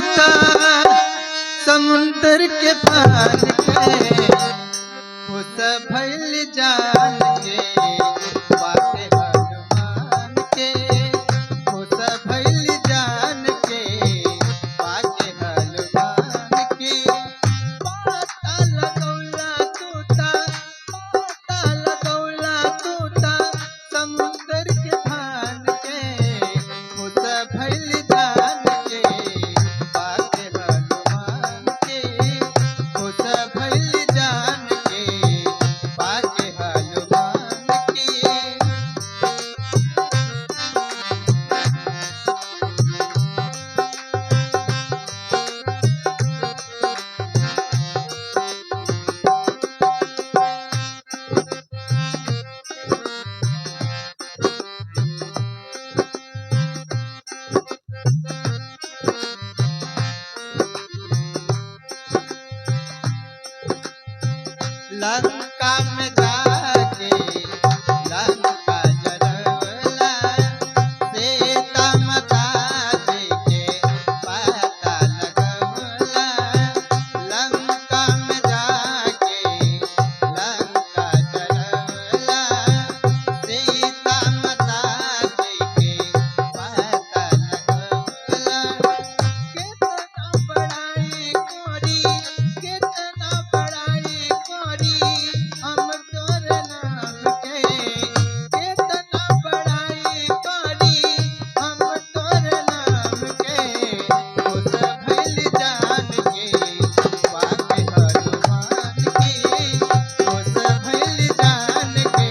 तूता समुंदर के पान के खुश भइल जान के बाटे हनुमान के खुश भइल जान के बाटे हनुमान के पाता लगौला तूता समुंदर के पान के खुश भइल जान के बाटे हनुमान के खुश भइल जान के बाटे हनुमान के। लंका में जाके लंका जरवला सीता माता जी के पता लगवला लंका में जाके लंका जरवला सीता माता जी के पता लगवला कितना बड़ाई कोरी कितना बड़ाई कोरी हम तोर नाम के कितना बड़ाई कोरी हम तोर नाम के खुश भइल जान के बाटे हनुमान के खुश भइल जान के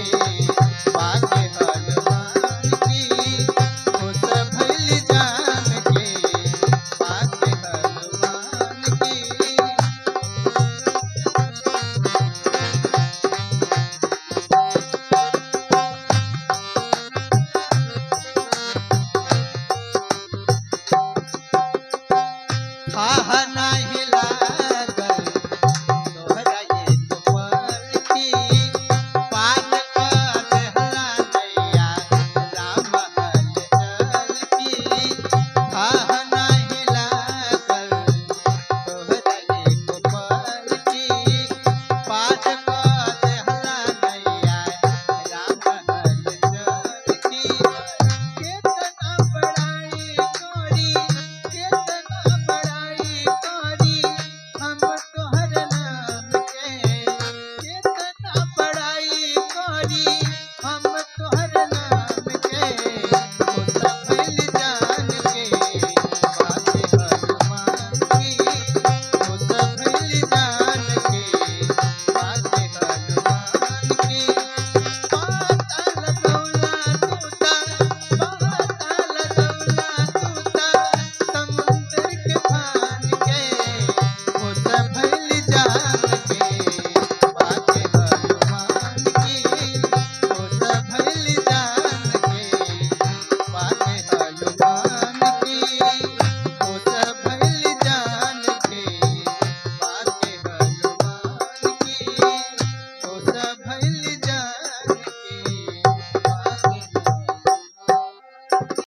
बाटे हनुमान के खुश भइल जान के बाटे हनुमान के। खाह नाही